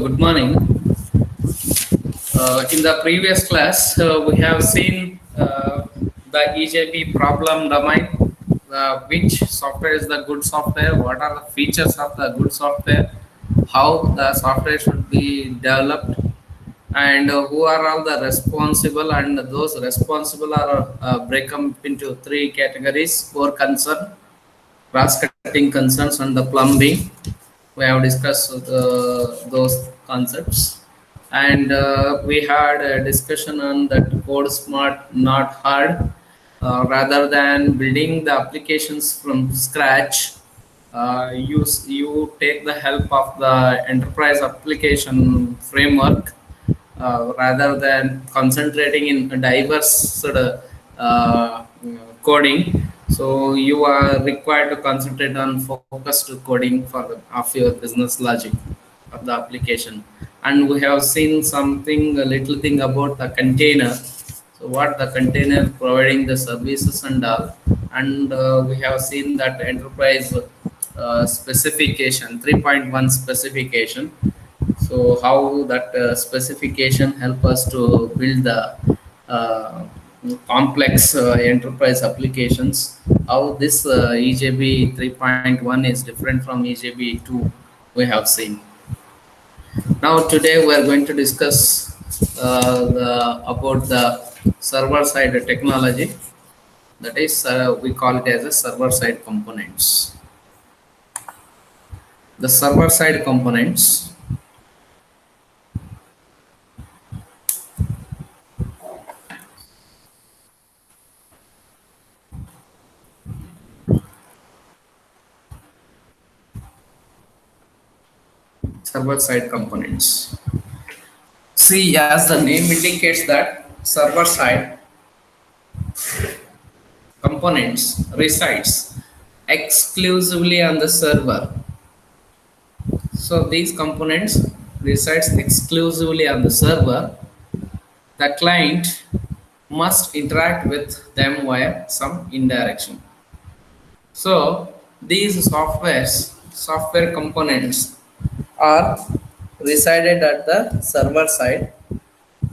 good morning. In the previous class, we have seen the EJB problem domain, which software is the good software, what are the features of the good software, how the software should be developed, and who are all the responsible, and those responsible are break up into three categories: core concern, cross-cutting concerns, and the plumbing. We have discussed those concepts, and we had a discussion on that code smart not hard. Rather than building the applications from scratch, you take the help of the enterprise application framework, rather than concentrating in a diverse coding. So you are required to concentrate on focused coding of your business logic of the application. And we have seen a little thing about the container. So what the container providing the services and all. And we have seen that enterprise specification 3.1 specification. So how that specification help us to build the uh, complex enterprise applications. How this EJB 3.1 is different from EJB 2 we have seen. Now today we are going to discuss about the server side technology. That is, we call it as a server side components. The server side components. Server side components. See, as the name indicates that server side components resides exclusively on the server. So these components resides exclusively on the server. The client must interact with them via some indirection. So these software components are resided at the server side.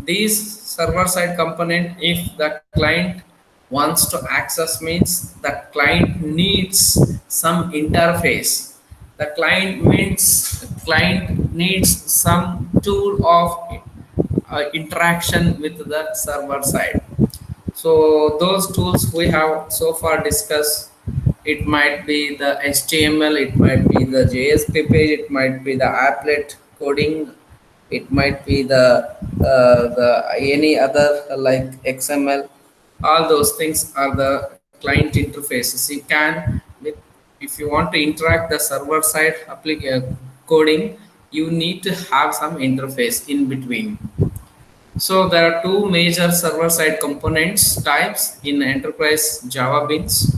These server side component, if the client wants to access, means the client needs some interface. The client needs some tool of interaction with the server side. So those tools we have so far discussed. It might be the HTML, it might be the JSP page, it might be the applet coding, it might be the any other like XML. All those things are the client interfaces. You can, if you want to interact the server side coding, you need to have some interface in between. So there are two major server-side components types in enterprise Java beans.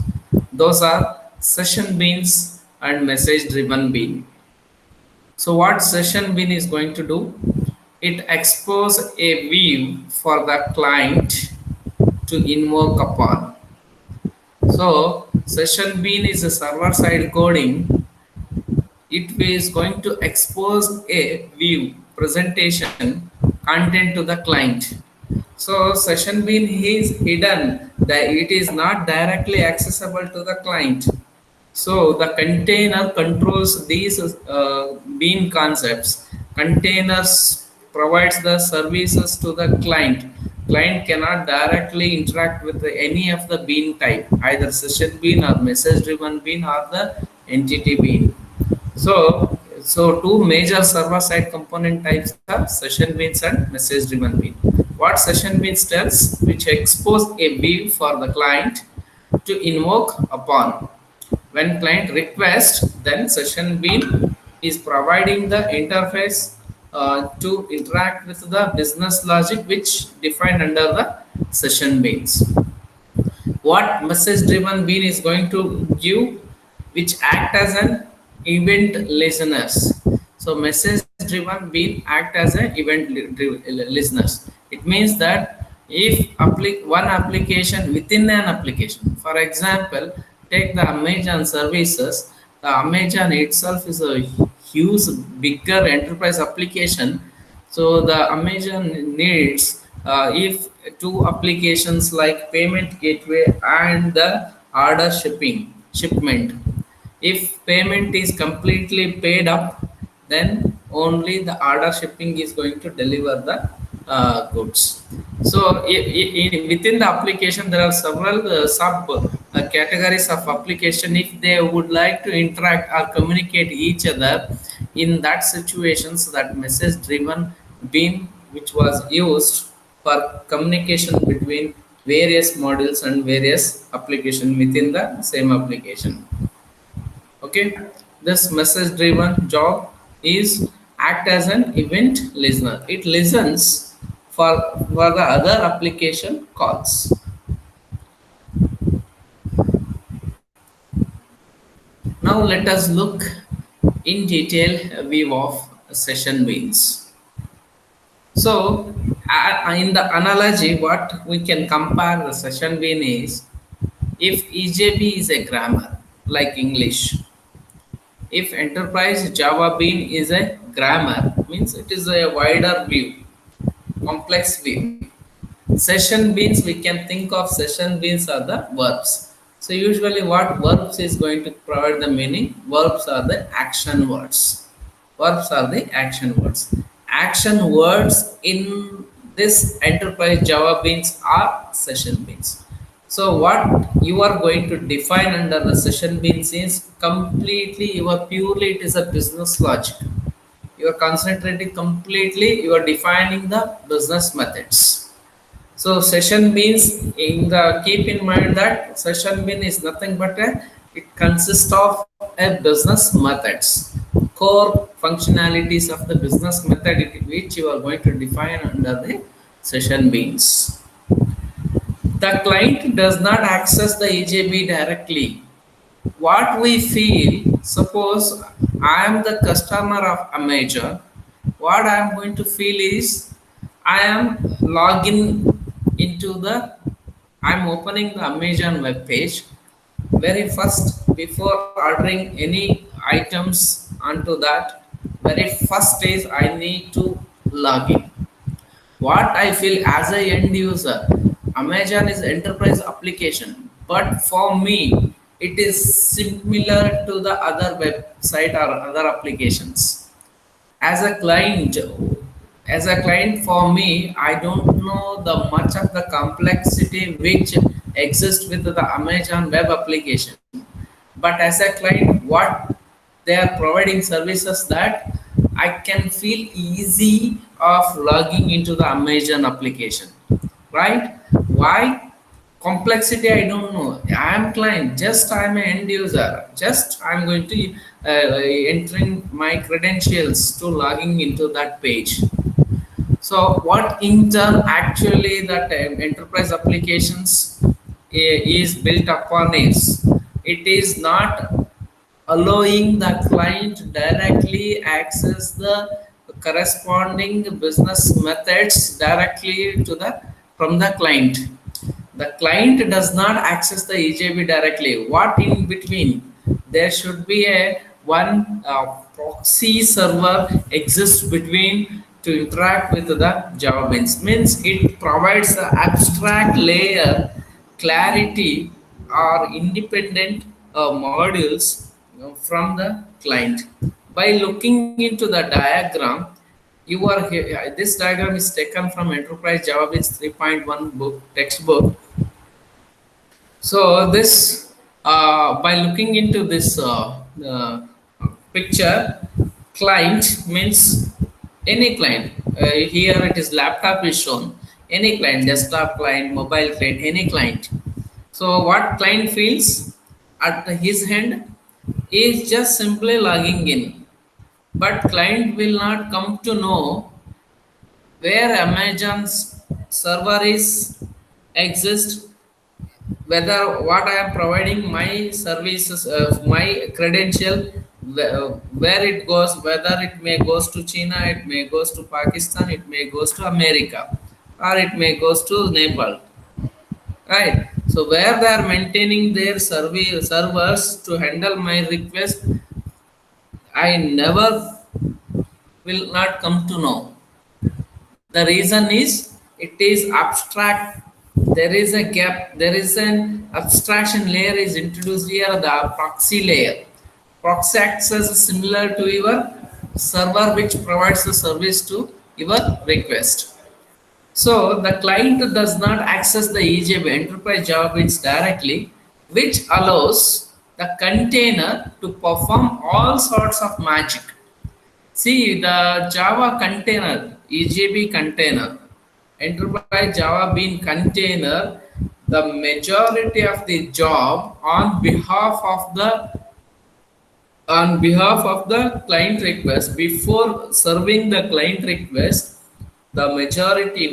Those are session beans and message-driven bean. So what session bean is going to do? It exposes a view for the client to invoke upon. So session bean is a server-side coding. It is going to expose a view presentation content to the client. So session bean is hidden, that it is not directly accessible to the client. So the container controls these bean concepts. Containers provides the services to the client. Client cannot directly interact with any of the bean type, either session bean or message driven bean or the entity bean. So two major server-side component types are session beans and message-driven bean. What session beans tells, which expose a view for the client to invoke upon. When client requests, then session bean is providing the interface to interact with the business logic which defined under the session beans. What message-driven bean is going to give, which act as an event listeners. So message driven bean act as an event listeners. It means that if one application within an application, for example, take the Amazon services. The Amazon itself is a huge, bigger enterprise application. So the Amazon needs if two applications like payment gateway and the order shipment. If payment is completely paid up, then only the order shipping is going to deliver the goods. So within the application, there are several sub categories of application. If they would like to interact or communicate each other, in that situations, that message driven beam which was used for communication between various modules and various application within the same application. Okay, this message driven job is act as an event listener. It listens for the other application calls. Now let us look in detail view of session beans. So in the analogy, what we can compare the session bean is, if EJB is a grammar like English, if enterprise Java Bean is a grammar, means it is a wider view, complex view. Session beans, we can think of session beans are the verbs. So usually what verbs is going to provide the meaning? Verbs are the action words. Verbs are the action words. Action words in this enterprise Java beans are session beans. So what you are going to define under the session beans is completely, you are purely, it is a business logic. You are concentrating completely, you are defining the business methods. So session beans, in the keep in mind that session bean is nothing but it consists of a business methods, core functionalities of the business method which you are going to define under the session beans. The client does not access the EJB directly. What we feel, suppose I am the customer of Amazon, what I am going to feel is I am logging into the, I am opening the Amazon web page. Very first, before ordering any items onto that, very first is I need to log in. What I feel as a end user, Amazon is enterprise application, but for me, it is similar to the other website or other applications. As a client, for me, I don't know the much of the complexity which exists with the Amazon web application. But as a client, what they are providing services that I can feel easy of logging into the Amazon application, right? Why? Complexity, I don't know. I am client, just I am an end user, just I'm going to entering my credentials to logging into that page. So what in turn actually that enterprise applications is built upon is, it is not allowing the client directly access the corresponding business methods directly to the from the client. The client does not access the EJB directly. What in between? There should be a one proxy server exists between to interact with the Java beans. Means it provides the abstract layer clarity or independent modules from the client. By looking into the diagram, you are here. This diagram is taken from Enterprise Java Beans 3.1 book textbook. So this, by looking into this picture, client means any client. Here it is laptop is shown. Any client, desktop client, mobile client, any client. So what client feels at his hand is just simply logging in, but client will not come to know where Amazon's server is exist, whether what I am providing my services, my credential, where it goes, whether it may goes to China, it may goes to Pakistan, it may goes to America, or it may goes to Nepal, right? So where they are maintaining their servers to handle my request, I never will not come to know. The reason is it is abstract. There is a gap. There is an abstraction layer is introduced here, the proxy layer. Proxy acts as similar to your server which provides the service to your request. So the client does not access the EJB enterprise Java bits directly, which allows the container to perform all sorts of magic. See the Java container, EJB container, enterprise Java Bean container, the majority of the job on behalf of the client request. Before serving the client request, the majority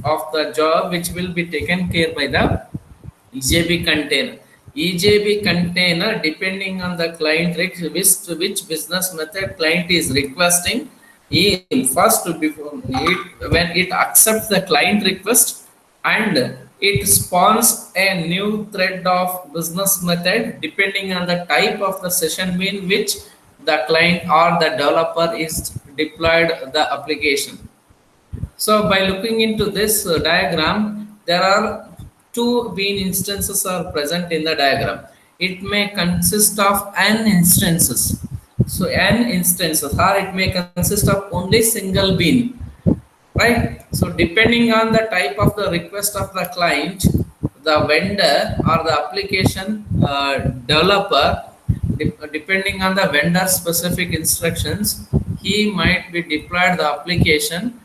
of the job which will be taken care by the EJB container. EJB container, depending on the client which business method client is requesting, first before it, when it accepts the client request and it spawns a new thread of business method depending on the type of the session bean which the client or the developer is deployed the application. So by looking into this diagram, there are two bean instances are present in the diagram. It may consist of n instances. So n instances, or it may consist of only single bean, right? So depending on the type of the request of the client, the vendor or the application developer, depending on the vendor specific instructions, he might be deployed the application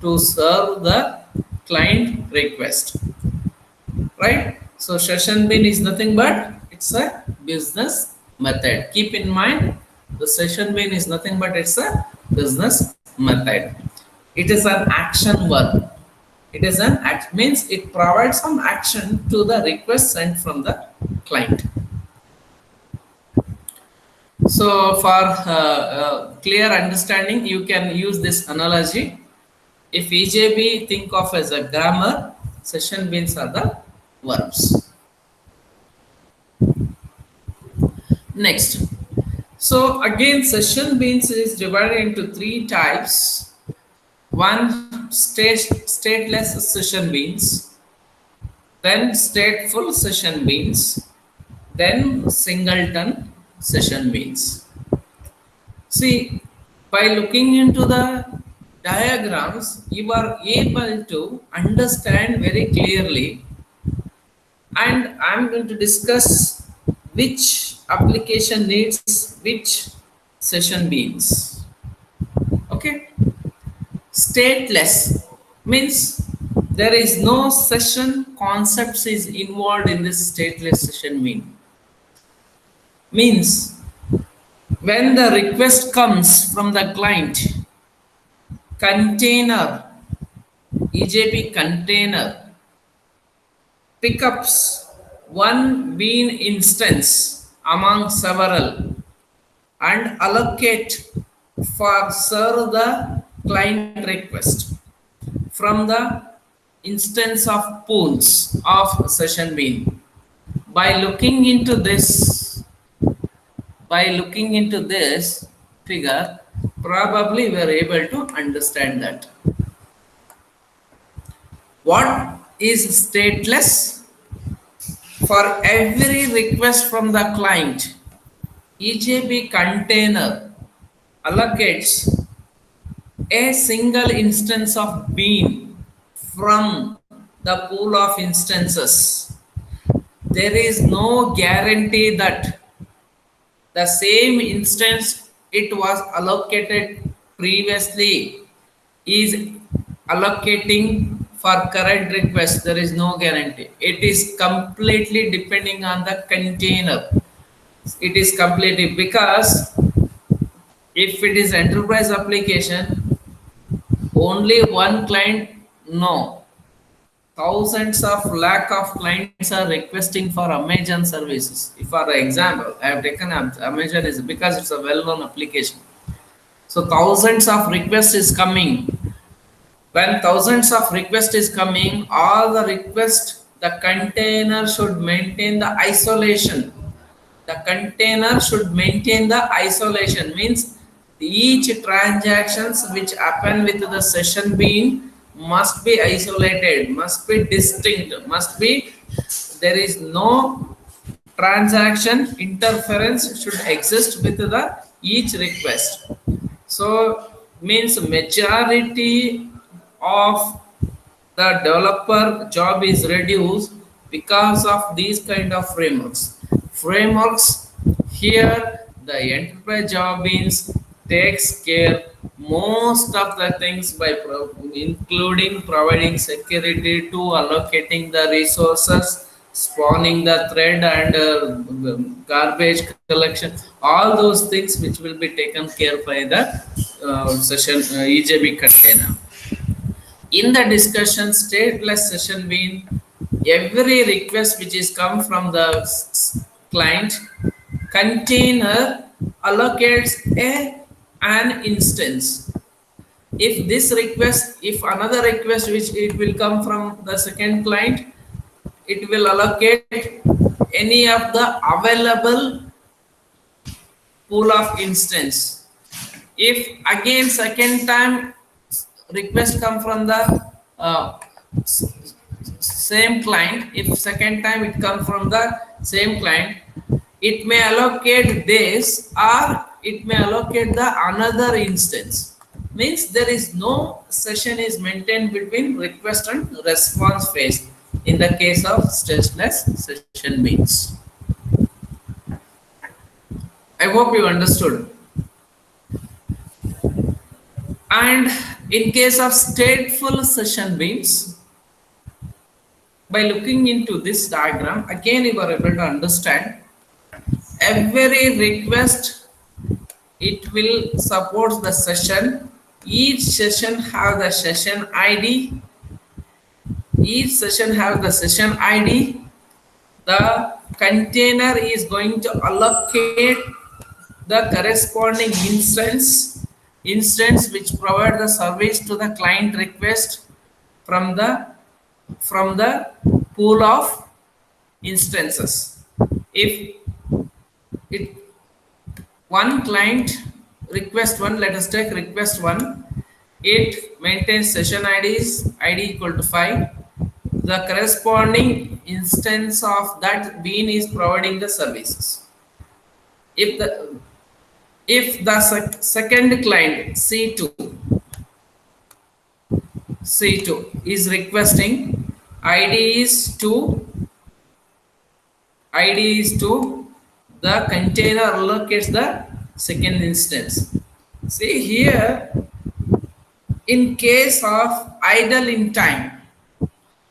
to serve the client request, right? So session bin is nothing but it's a business method. Keep in mind the session bin is nothing but it's a business method. It is an action verb. It is an act, means it provides some action to the request sent from the client. So for clear understanding, you can use this analogy. If EJB think of as a grammar, session beans are the verbs. Next. So again, session beans is divided into three types. One, stateless session beans, then stateful session beans, then singleton session beans. See, by looking into the diagrams, you are able to understand very clearly, and I'm going to discuss which application needs which session beans. Okay, stateless means there is no session concepts is involved in this stateless session bean. Means when the request comes from the client, container, EJB container pickups one bean instance among several and allocate for serve the client request from the instance of pools of session bean. By looking into this figure, probably we are able to understand that. What is stateless? For every request from the client, EJB container allocates a single instance of bean from the pool of instances. There is no guarantee that the same instance it was allocated previously is allocating for current request. There is no guarantee. It is completely depending on the container. It is completely, because if it is enterprise application, only one client, no. Thousands of lakh of clients are requesting for Amazon services. If for example, I have taken Amazon is because it's a well-known application. So thousands of requests is coming. When thousands of requests is coming, all the request, the container should maintain the isolation. The container should maintain the isolation, means each transactions which happen with the session bean must be isolated, must be distinct, must be, there is no transaction interference should exist with the each request. So means majority of the developer job is reduced because of these kind of frameworks. Frameworks here, the enterprise job means takes care most of the things by including providing security to allocating the resources, spawning the thread and garbage collection, all those things which will be taken care by the session EJB container. In the discussion stateless session being every request which is come from the client container allocates an instance. If this request, if another request which it will come from the second client, it will allocate any of the available pool of instance. If again second time request come from the uh, same client, if second time it come from the same client, it may allocate this or it may allocate the another instance. Means there is no session is maintained between request and response phase in the case of stateless session beans. I hope you understood. And in case of stateful session beans, by looking into this diagram, again you are able to understand every request, it will support the session. Each session have the session ID. Each session have the session ID. The container is going to allocate the corresponding instance which provide the service to the client request from the pool of instances. If it one client request one, let us take request one, it maintains session IDs id equal to 5. The corresponding instance of that bean is providing the services. If the second client C2 is requesting ID is 2, the container allocates the second instance. See here, in case of idle in time,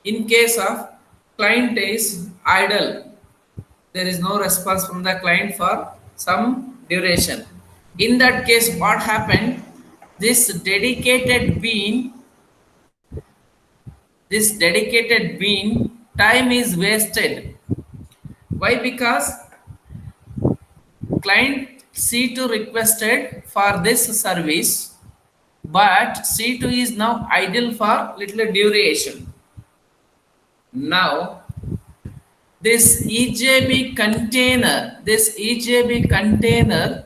in case of client is idle, there is no response from the client for some duration. In that case, what happened? This dedicated bean time is wasted. Why? Because client C2 requested for this service, but C2 is now idle for little duration. Now this EJB container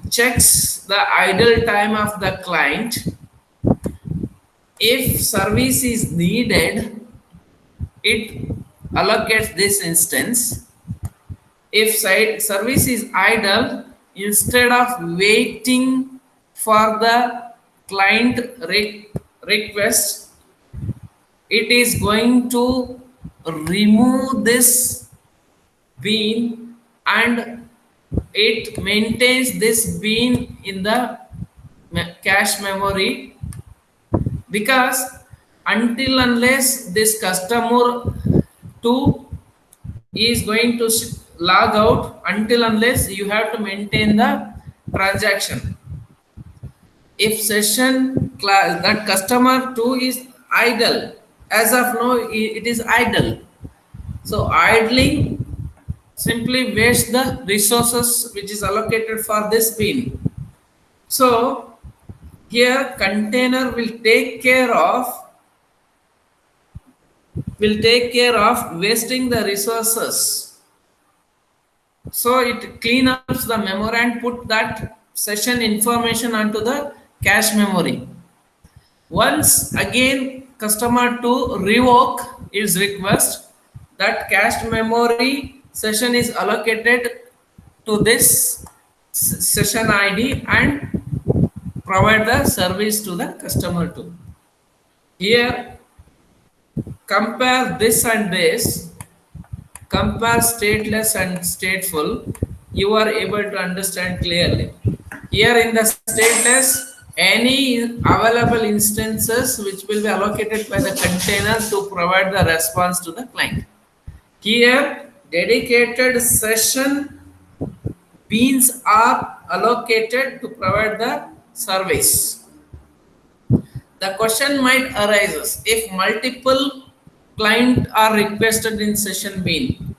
checks the idle time of the client. If service is needed, it allocates this instance. If service is idle, instead of waiting for the client request, it is going to remove this bean and it maintains this bean in the cache memory, because until unless this customer 2 is going to log out, until unless you have to maintain the transaction. If session class that customer 2 is idle, as of now it is idle, so idling simply wastes the resources which is allocated for this bean. So here container will take care of wasting the resources. So it clean up the memory and put that session information onto the cache memory. Once again customer to revoke its request, that cached memory session is allocated to this session ID and provide the service to the customer too. Here compare this and this, compare stateless and stateful, you are able to understand clearly. Here in the stateless, any available instances which will be allocated by the container to provide the response to the client. Here, dedicated session beans are allocated to provide the service. The question might arise if multiple clients are requested in session bean.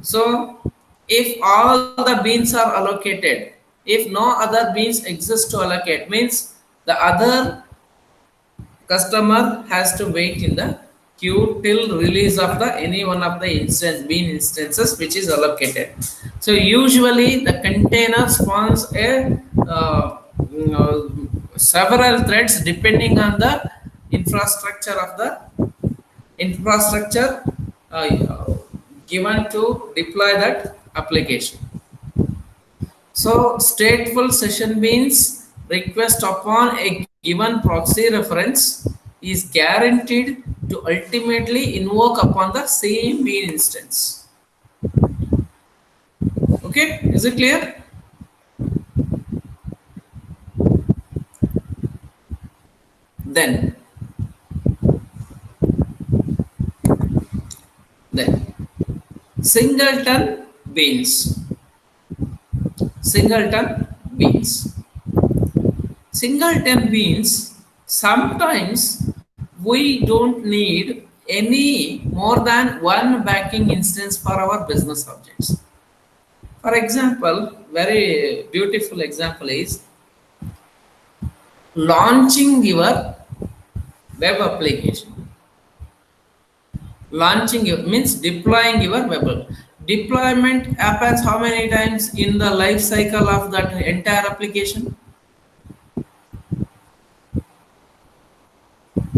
So, if all the beans are allocated, if no other beans exist to allocate, means the other customer has to wait in the queue till release of the any one of the bean instances which is allocated. So usually the container spawns a several threads depending on the infrastructure of the infrastructure given to deploy that application. So stateful session beans request upon a given proxy reference is guaranteed to ultimately invoke upon the same bean instance. Okay, is it clear? Then singleton beans. Singleton beans. Singleton beans, sometimes we don't need any more than one backing instance for our business objects. For example, very beautiful example is launching your web application. Launching your means deploying your web. Deployment happens how many times in the life cycle of that entire application?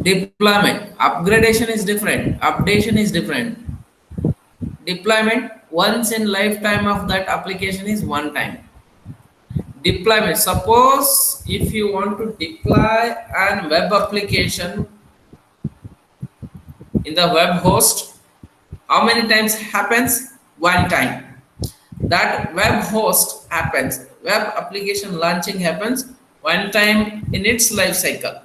Deployment, upgradation is different, updation is different. Deployment once in lifetime of that application is one time. Deployment, suppose if you want to deploy an web application in the web host, how many times happens? One time. That web host happens, web application launching happens one time in its life cycle.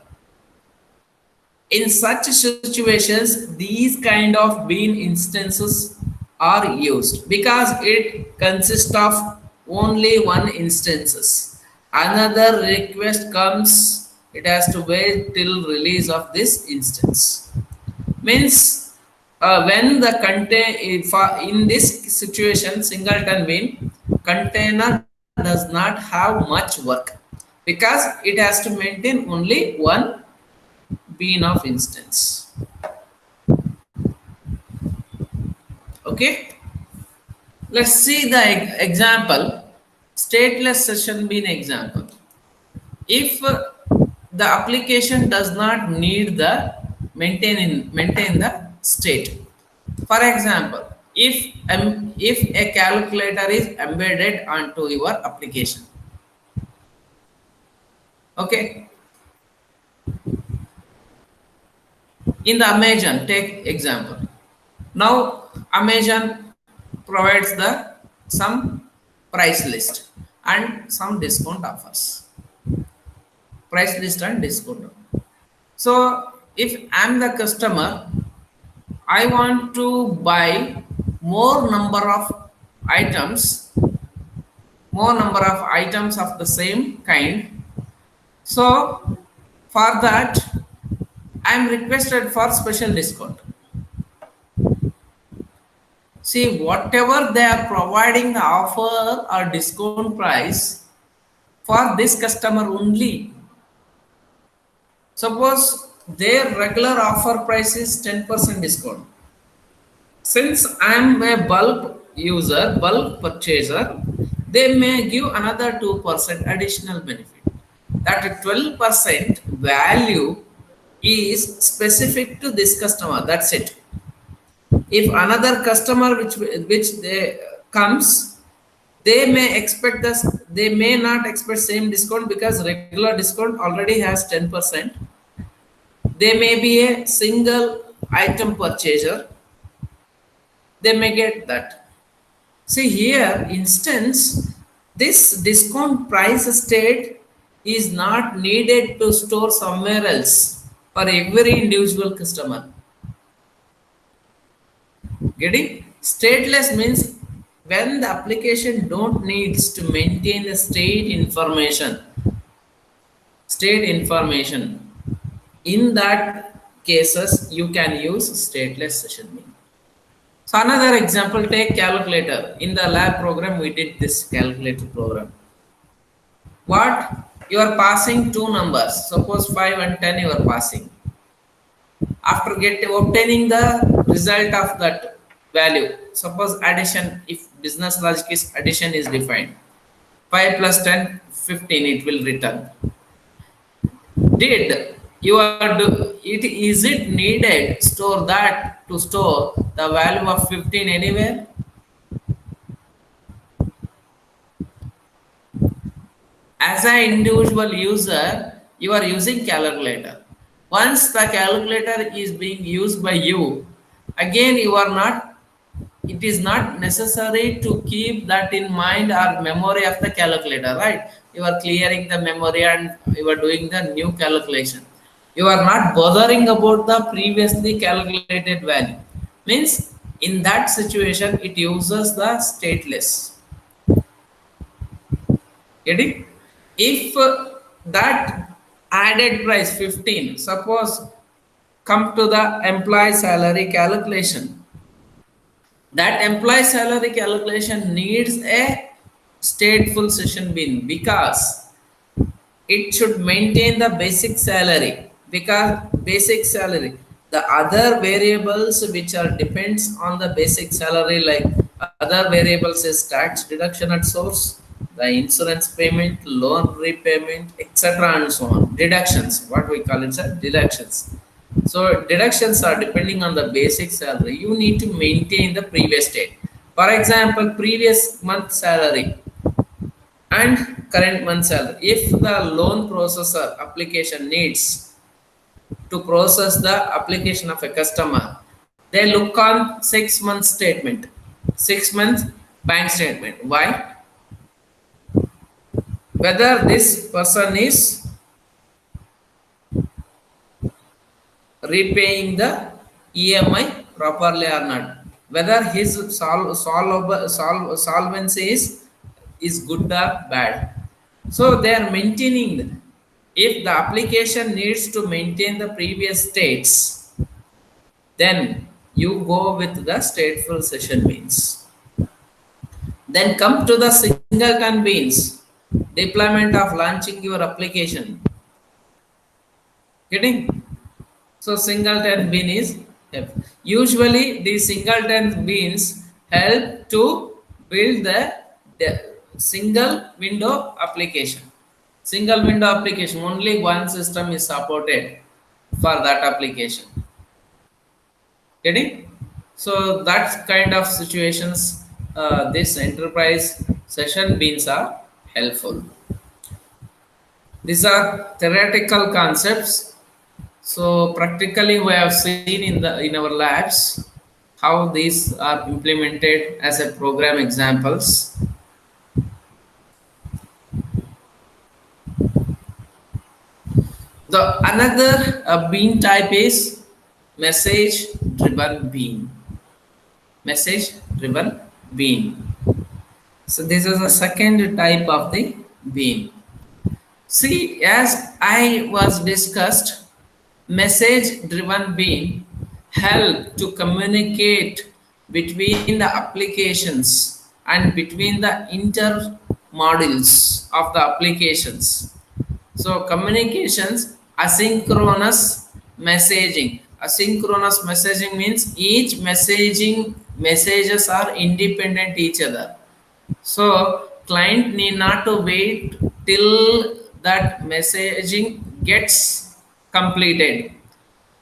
In such situations, these kind of bean instances are used because it consists of only one instances. Another request comes, it has to wait till release of this instance. Means when the in this situation, singleton bean container does not have much work because it has to maintain only one bean of instance. Okay, let's see the example, stateless session bean example. If the application does not need the maintain the state. For example, if a calculator is embedded onto your application, okay, in the Amazon, take example. Now Amazon provides the some price list and some discount offers. Price list and discount. So if I'm the customer, I want to buy more number of items of the same kind. So for that, I am requested for special discount. See, whatever they are providing the offer or discount price for this customer only. Suppose their regular offer price is 10% discount. Since I am a bulk user, bulk purchaser, they may give another 2% additional benefit. That 12% value is specific to this customer. That's it. If another customer which they comes, they may expect this, they may not expect same discount because regular discount already has 10%. They may be a single item purchaser, they may get that. See here, instance, this discount price state is not needed to store somewhere else for every individual customer. Getting stateless means when the application don't needs to maintain the state information. In that cases, you can use stateless session bean. So another example, take calculator. In the lab program, we did this calculator program. What? You are passing two numbers. Suppose 5 and 10 you are passing. After obtaining the result of that value, suppose addition, if business logic is addition is defined. 5 plus 10, 15 it will return. Did you are is it needed store that to store the value of 15 anywhere? As an individual user, you are using calculator. Once the calculator is being used by you, again you are not, it is not necessary to keep that in mind or memory of the calculator, right? You are clearing the memory and you are doing the new calculation. You are not bothering about the previously calculated value. Means in that situation, it uses the stateless. Getting? If that added price 15, suppose come to the employee salary calculation. That employee salary calculation needs a stateful session bin because it should maintain the basic salary, because basic salary, the other variables which are depends on the basic salary, like other variables is tax deduction at source, the insurance payment, loan repayment, etc. and so on. Deductions, what we call it, deductions. So deductions are depending on the basic salary. You need to maintain the previous state. For example, previous month salary and current month salary. If the loan processor application needs to process the application of a customer, they look on 6 month statement, 6 month bank statement. Why? Whether this person is repaying the EMI properly or not, whether his solvency is good or bad. So they are maintaining. If the application needs to maintain the previous states, then you go with the stateful session beans. Then come to the singleton beans, deployment of launching your application. Getting? So singleton bean is usually these singleton beans help to build the single window application. Single window application, only one system is supported for that application. Getting? So that kind of situations, this enterprise session beans are helpful. These are theoretical concepts. So practically we have seen in our labs how these are implemented as a program examples. The another bean type is message driven bean. Message driven bean. So this is the second type of the bean. See, as I was discussed, message driven bean help to communicate between the applications and between the inter modules of the applications. So communications, asynchronous messaging. Asynchronous messaging means each messages are independent each other. So client need not to wait till that messaging gets completed.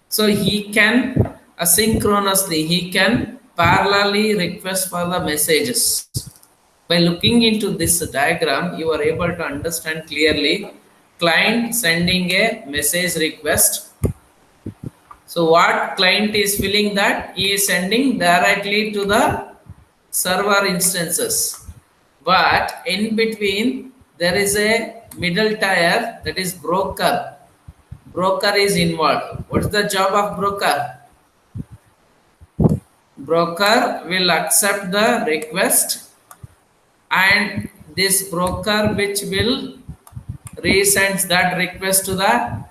So he can asynchronously, he can parallelly request for the messages. By looking into this diagram, you are able to understand clearly client sending a message request. So what client is feeling that he is sending directly to the server instances. But in between, there is a middle tier, that is broker. Broker is involved. What is the job of broker? Broker will accept the request, and this broker which will resends that request to the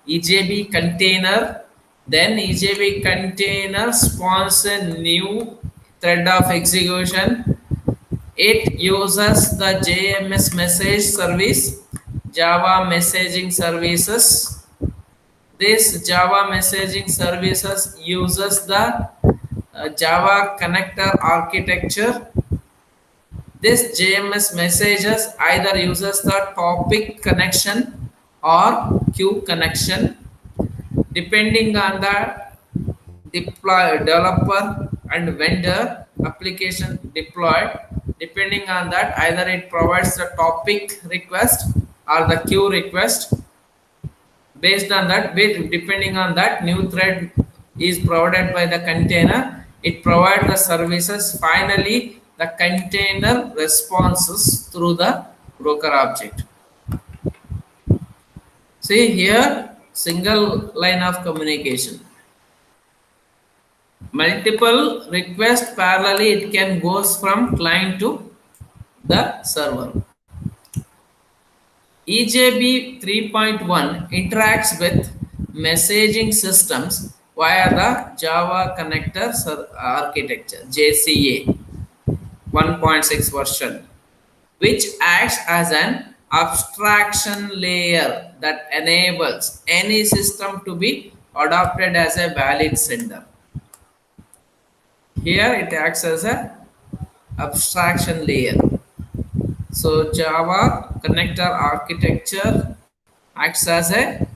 EJB container. Then EJB container spawns a new thread of execution. It uses the JMS message service, Java messaging services. This Java messaging services uses the Java connector architecture. This JMS messages either uses the topic connection or queue connection, depending on the developer and vendor application deployed. Depending on that, either it provides the topic request or the queue request. Based on that, depending on that, new thread is provided by the container. It provides the services. Finally, the container responses through the broker object. See here, single line of communication. Multiple requests parallelly, it can goes from client to the server. EJB 3.1 interacts with messaging systems via the Java Connector Architecture JCA 1.6 version, which acts as an abstraction layer that enables any system to be adopted as a valid sender. Here it acts as a abstraction layer. So Java connector architecture acts as a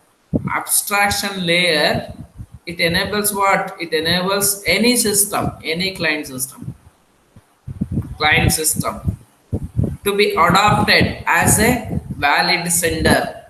abstraction layer. It enables what? It enables any system, any client system to be adopted as a valid sender.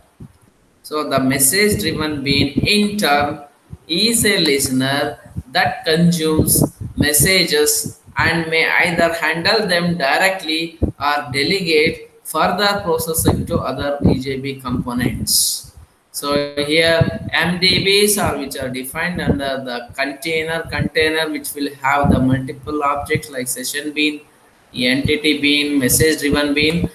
So the message driven being in turn is a listener that consumes messages and may either handle them directly or delegate further processing to other EJB components. So here MDBs are which are defined under the container which will have the multiple objects like session bean, entity bean, message driven bean.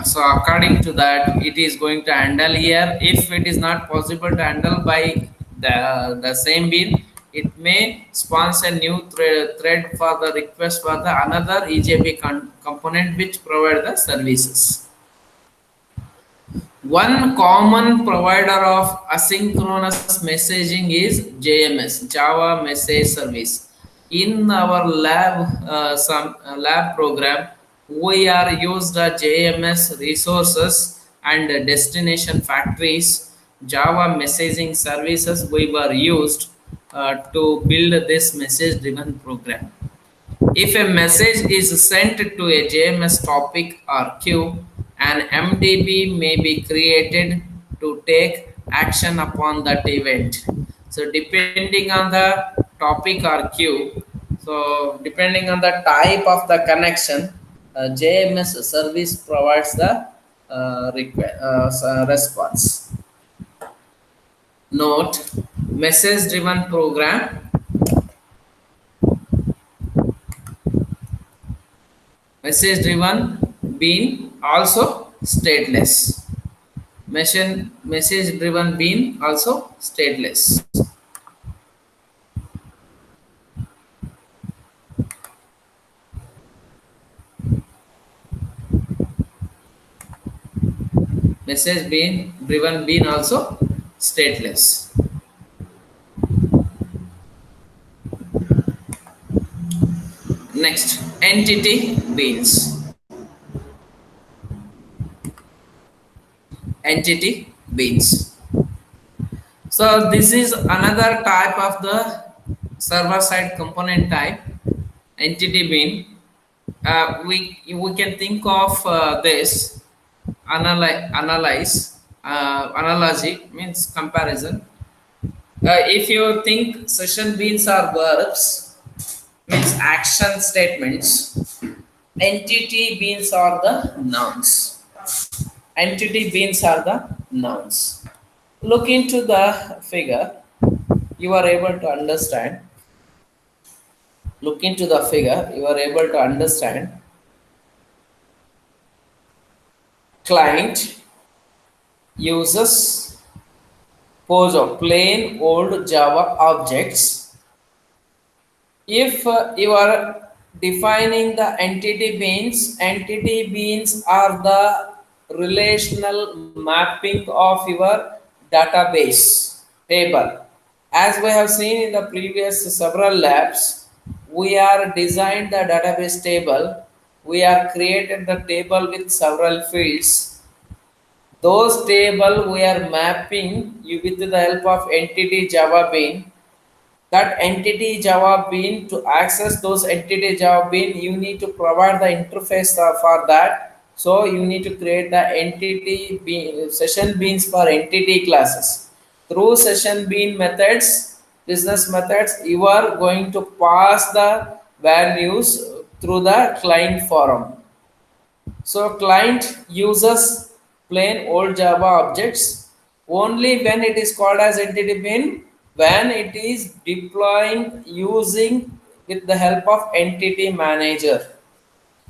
So according to that, it is going to handle here. If it is not possible to handle by the same bean, it may sponsor a new thread for the request for the another EJB component which provide the services. One common provider of asynchronous messaging is JMS, Java Message Service. In our lab program, we are used the JMS resources and destination factories. Java messaging services we were used to build this message driven program. If a message is sent to a JMS topic or queue, an MDB may be created to take action upon that event. So depending on the topic or queue, so depending on the type of the connection, JMS service provides the response. Note, message driven program. Message driven being also stateless. Message driven being also stateless. Message being driven being also stateless. Next, entity beans. entity beans. So this is another type of the server side component type, entity bean. We can think of this analyze analogy means comparison. If you think session beans are verbs, means action statements. Entity beans are the nouns. Entity beans are the nouns. Look into the figure. You are able to understand. Look into the figure. You are able to understand. Client uses pose of plain old Java objects. If you are defining the entity beans are the relational mapping of your database table. As we have seen in the previous several labs, we are designed the database table. We are created the table with several fields. Those table we are mapping you with the help of entity Java bean. That entity Java bean, to access those entity Java bean, you need to provide the interface for that. So you need to create the entity bean, session beans for entity classes. Through session bean methods, business methods, you are going to pass the values through the client forum. So client uses plain old Java objects only when it is called as entity bin, when it is deploying using with the help of entity manager.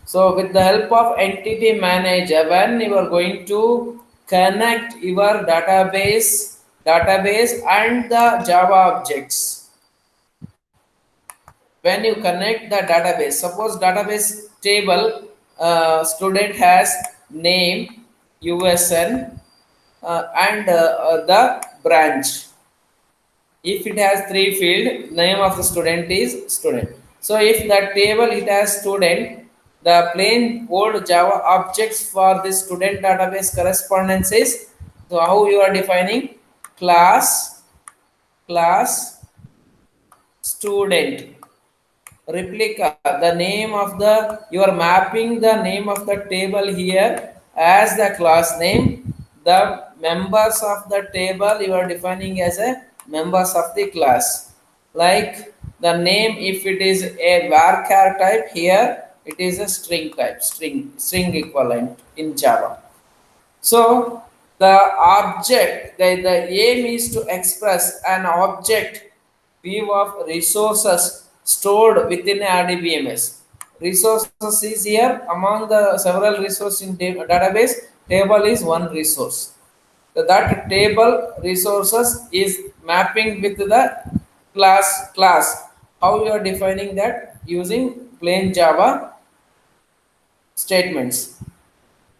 So with the help of entity manager, when you are going to connect your database and the Java objects, when you connect the database, suppose database table, student has name, usn, and the branch. If it has three field, name of the student is student. So if that table it has student, the plain old Java objects for this student database correspondence is, so how you are defining class student replica, the name of the, you are mapping the name of the table here as the class name. The members of the table you are defining as a members of the class. Like the name, if it is a varchar type, here it is a string type, string equivalent in Java. So the object, the aim is to express an object view of resources stored within a RDBMS. Resources is here among the several resources in database. Table is one resource. So that table resources is mapping with the class. How you are defining that? Using plain Java statements.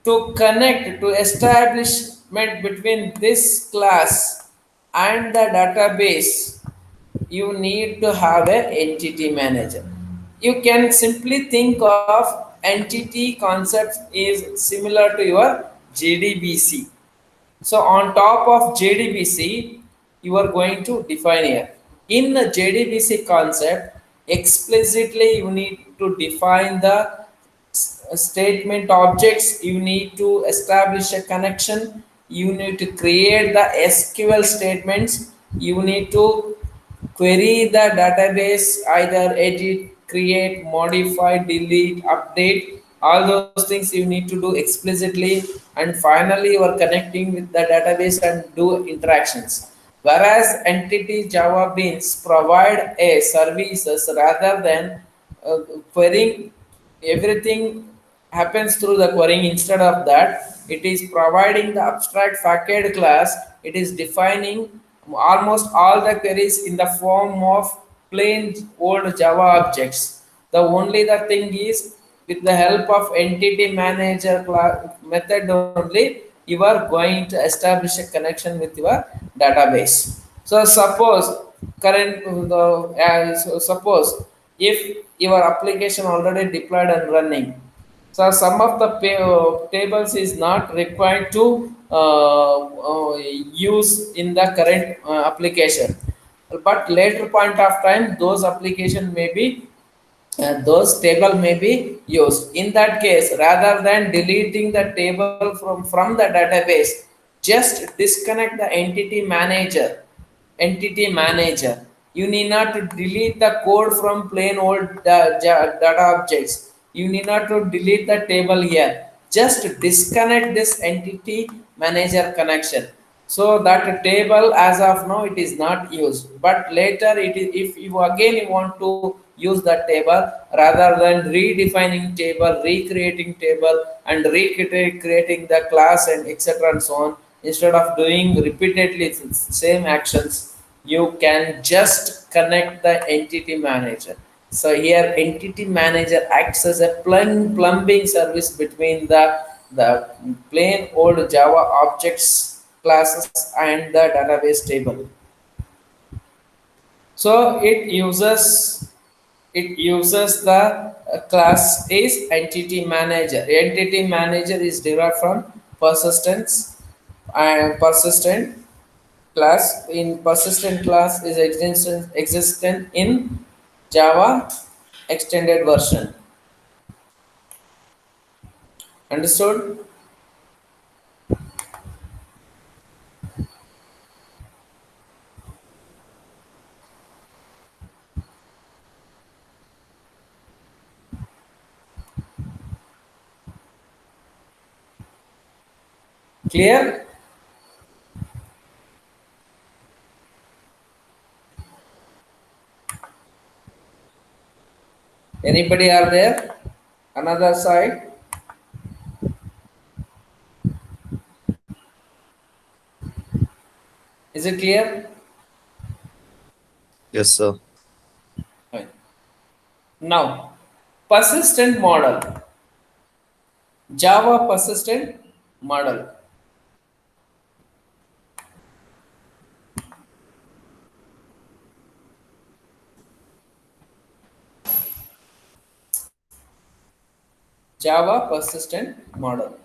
To connect to establishment between this class and the database, you need to have an entity manager. You can simply think of entity concept is similar to your JDBC. So on top of JDBC, you are going to define here. In the JDBC concept, explicitly you need to define the statement objects. You need to establish a connection. You need to create the SQL statements. You need to query the database, either edit, create, modify, delete, update. All those things you need to do explicitly, and finally you are connecting with the database and do interactions. Whereas entity Java beans provide a services rather than querying, everything happens through the querying. Instead of that, it is providing the abstract facade class. It is defining almost all the queries in the form of plain old Java objects. The only the thing is, with the help of entity manager method only, you are going to establish a connection with your database. So suppose if your application already deployed and running, so some of the tables is not required to use in the current application. But later point of time, those application may be those table may be used. In that case, rather than deleting the table from the database, just disconnect the entity manager. You need not to delete the code from plain old data objects. You need not to delete the table here. Just disconnect this entity manager connection. So that table as of now it is not used. But later it is, if you again you want to use that table, rather than redefining table, recreating table, and recreating the class and etc. and so on, instead of doing repeatedly same actions, you can just connect the entity manager. So here entity manager acts as a plumbing service between the plain old Java objects classes and the database table. So it uses the class is entity manager. Entity manager is derived from persistence and persistent class. In persistent class is existent in Java extended version. Understood? Clear? Anybody are there? Another side? Is it clear? Yes, sir. Fine. Now, persistent model. Java persistent model. Java persistent model.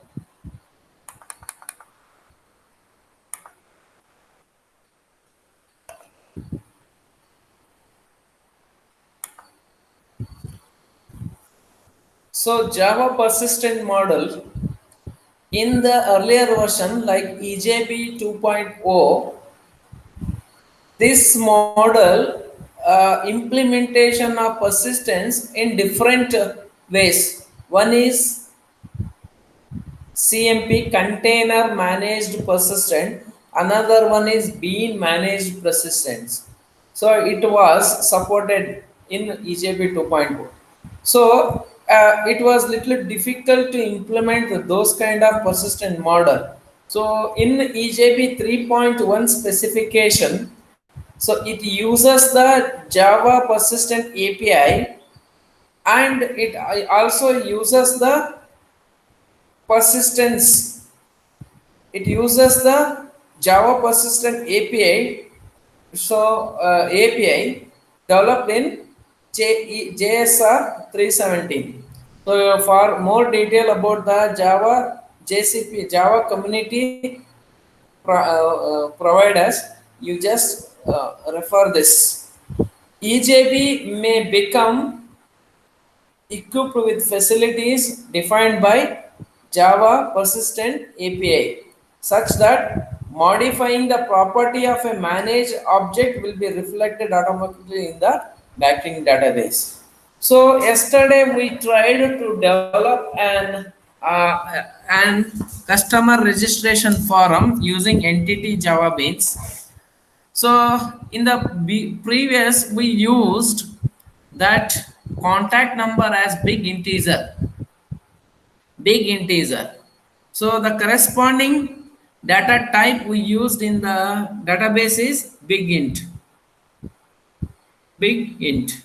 So Java persistent model in the earlier version like EJB 2.0, this model implementation of persistence in different ways. One is CMP container managed persistent, another one is bean managed persistence. So it was supported in EJB 2.0. So it was little difficult to implement those kind of persistent model. So in EJB 3.1 specification, so it uses the Java persistent API, and it also uses the persistence. It uses the Java persistent API. So API developed in JSR 317. So for more detail about the Java JCP Java community providers, you just refer this. EJB may become equipped with facilities defined by Java persistent API, such that modifying the property of a managed object will be reflected automatically in the backing database. So yesterday we tried to develop an customer registration form using entity Java Beans. So in the previous we used that contact number as big integer. So the corresponding data type we used in the database is big int.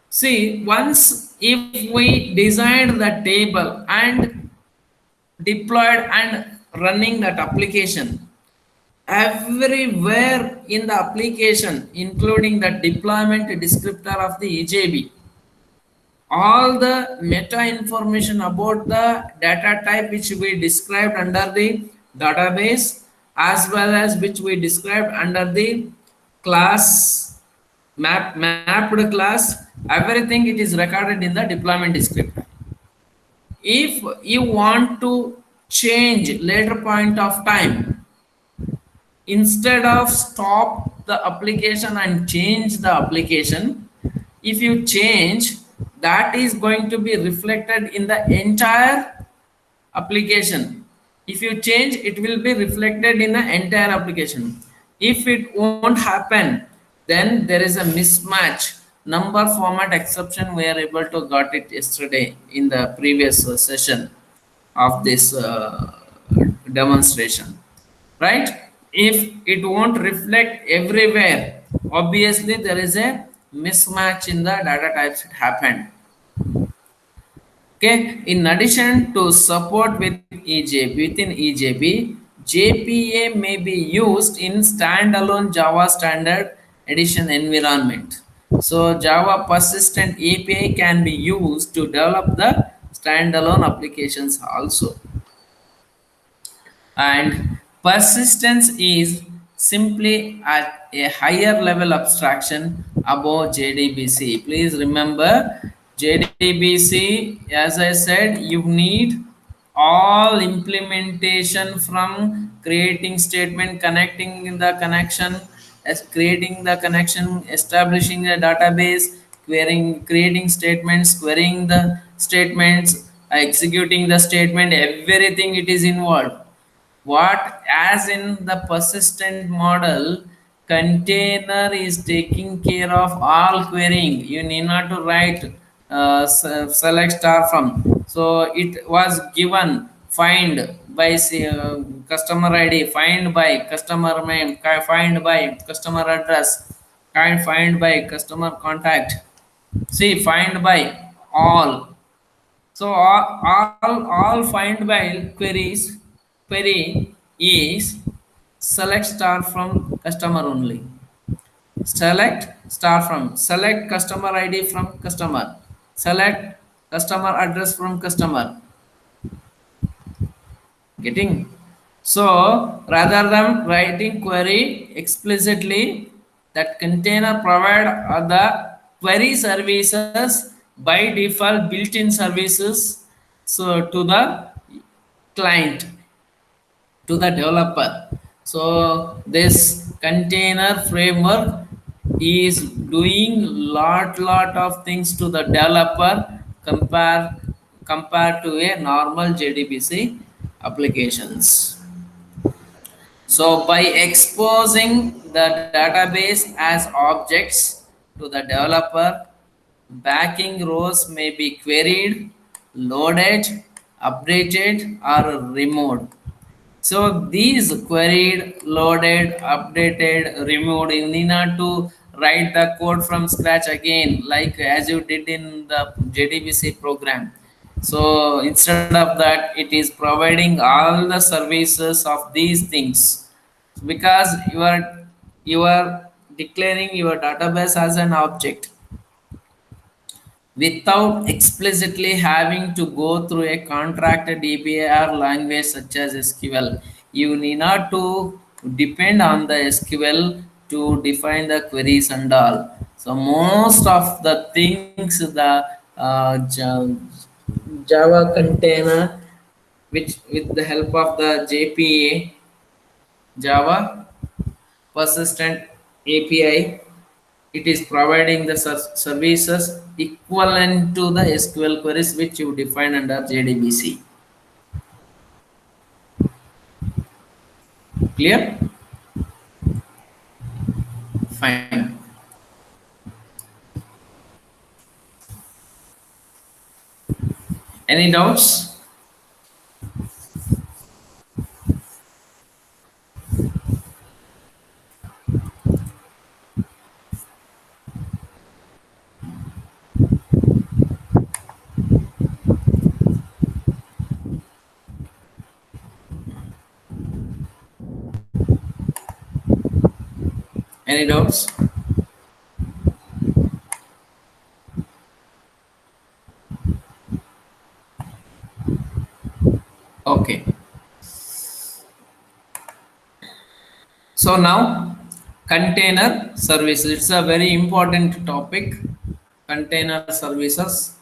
See, once if we designed the table and deployed and running that application, everywhere in the application, including the deployment descriptor of the EJB, all the meta information about the data type which we described under the database, as well as which we described under the class mapped class. Everything it is recorded in the deployment descriptor. If you want to change later point of time, instead of stop the application and change the application, if you change, that is going to be reflected in the entire application. If you change, it will be reflected in the entire application. If it won't happen, then there is a mismatch. Number format exception we are able to got it yesterday in the previous session of this demonstration, right? If it won't reflect everywhere, obviously there is a mismatch in the data types it happened. Okay, in addition to support with EJB, within EJB, JPA may be used in standalone Java standard edition environment. So Java persistent API can be used to develop the standalone applications also. And persistence is simply at a higher level abstraction above JDBC. Please remember, JDBC, as I said, you need all implementation from creating statement, connecting the connection, as creating the connection, establishing a database, creating statements, querying the statements, executing the statement, everything it is involved. What, as in the persistent model, container is taking care of all querying. You need not to write select star from. So it was given find by customer id, find by customer name, find by customer address, can find by customer contact, see find by all. So all find by query is select star from customer only. Select star from, select customer ID from customer, select customer address from customer. Getting? So rather than writing query explicitly, that container provide the query services by default built-in services, so to the client, to the developer. So this container framework is doing lot of things to the developer compared to a normal JDBC applications. So by exposing the database as objects to the developer, backing rows may be queried, loaded, updated, or removed. So these queried, loaded, updated, removed, you need not to write the code from scratch again, like as you did in the JDBC program. So instead of that, it is providing all the services of these things, because you are declaring your database as an object without explicitly having to go through a contracted API or language such as SQL. You need not to depend on the SQL to define the queries and all. So most of the things the Java container, which with the help of the JPA, Java persistent API, it is providing the services equivalent to the SQL queries which you define under JDBC. Clear? Fine. Any doubts? Any doubts? Okay. So now container services, it's a very important topic. Container services,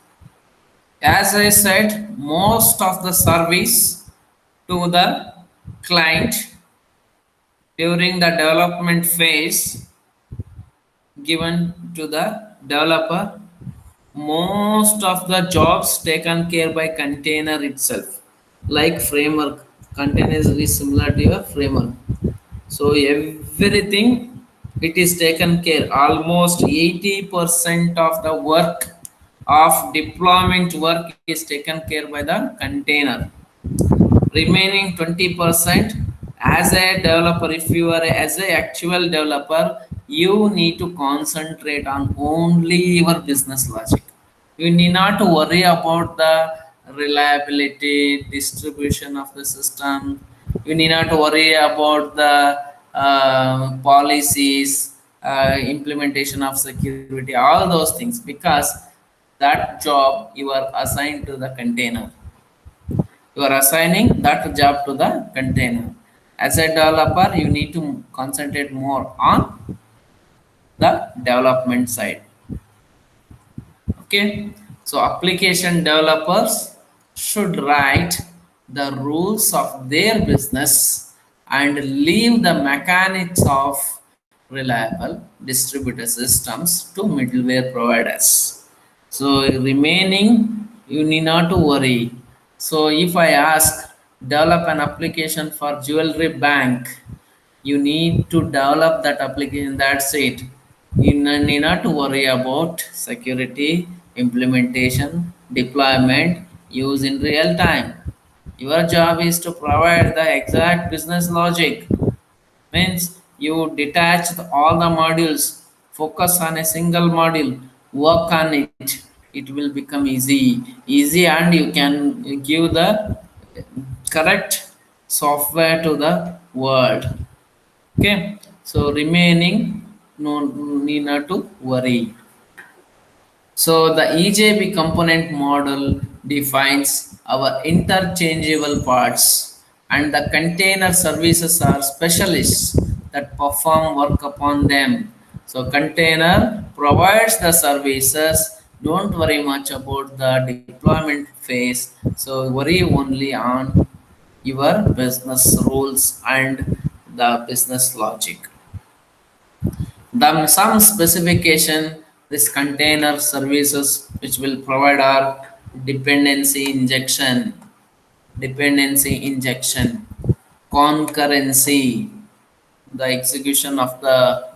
as I said, most of the service to the client during the development phase given to the developer, most of the jobs taken care by container itself, like framework. Container is very similar to your framework. So everything it is taken care. Almost 80% of the work of deployment work is taken care by the container. Remaining 20%, as a developer, if you are as a actual developer, you need to concentrate on only your business logic. You need not to worry about the reliability, distribution of the system. You need not to worry about the policies, implementation of security, all those things, because that job you are assigned to the container. You are assigning that job to the container. As a developer, you need to concentrate more on the development side. Okay, so application developers should write the rules of their business and leave the mechanics of reliable distributed systems to middleware providers. So remaining, you need not to worry. So if I ask develop an application for jewelry bank, you need to develop that application. That's it. You need not to worry about security, implementation, deployment, use in real time. Your job is to provide the exact business logic. Means you detach all the modules, focus on a single module, work on it. It will become easy, and you can give the correct software to the world. Okay, so remaining, no need not to worry. So the EJB component model defines our interchangeable parts, and the container services are specialists that perform work upon them. So container provides the services. Don't worry much about the deployment phase. So worry only on your business rules and the business logic. The some specification, this container services which will provide our dependency injection, concurrency, the execution of the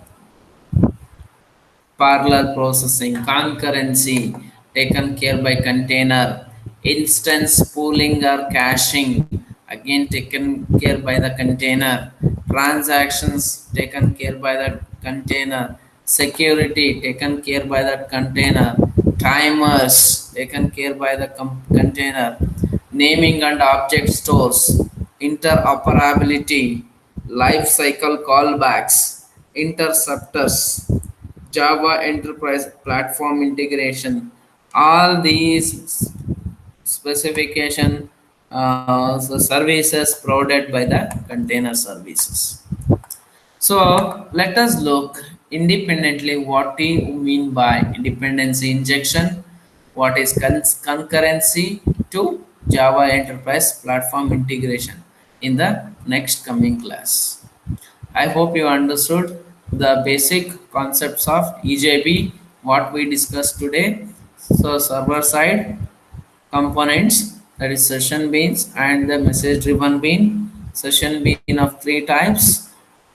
parallel processing, concurrency taken care by container, instance pooling or caching again taken care by the container, transactions taken care by the container, security taken care by the container, timers taken care by the container, naming and object stores, interoperability, life cycle callbacks, interceptors, Java Enterprise Platform Integration. All these specification services provided by the container services. So let us look independently what do you mean by dependency injection, what is concurrency to Java Enterprise Platform Integration in the next coming class. I hope you understood the basic concepts of EJB, what we discussed today. So server side components, that is session beans and the message driven bean. Session bean of three types: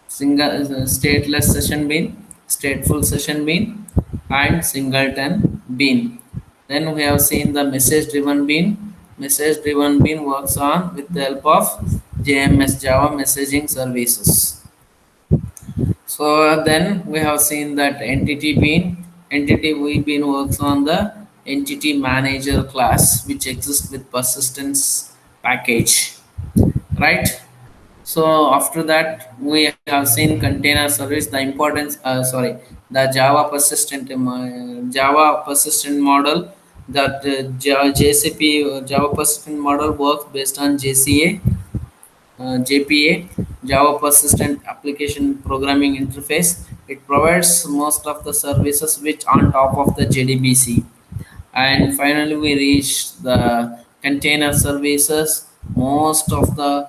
single stateless session bean, stateful session bean, and singleton bean. Then we have seen the message driven bean. Message driven bean works on with the help of JMS, Java Messaging Services. So then we have seen that entity bean. Entity we bean works on the entity manager class which exists with persistence package, right? So after that we have seen container service, the importance, the Java persistent model, that JCP Java persistent model works based on JCA. JPA, Java Persistent Application Programming Interface. It provides most of the services which on top of the JDBC. And finally we reach the container services. Most of the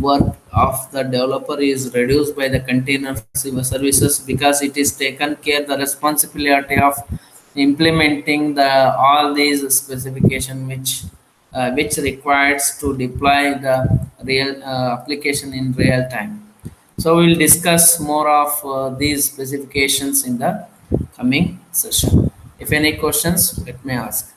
work of the developer is reduced by the container services because it is taken care the responsibility of implementing the all these specification which requires to deploy the real application in real time. So we'll discuss more of these specifications in the coming session. If any questions, let me ask.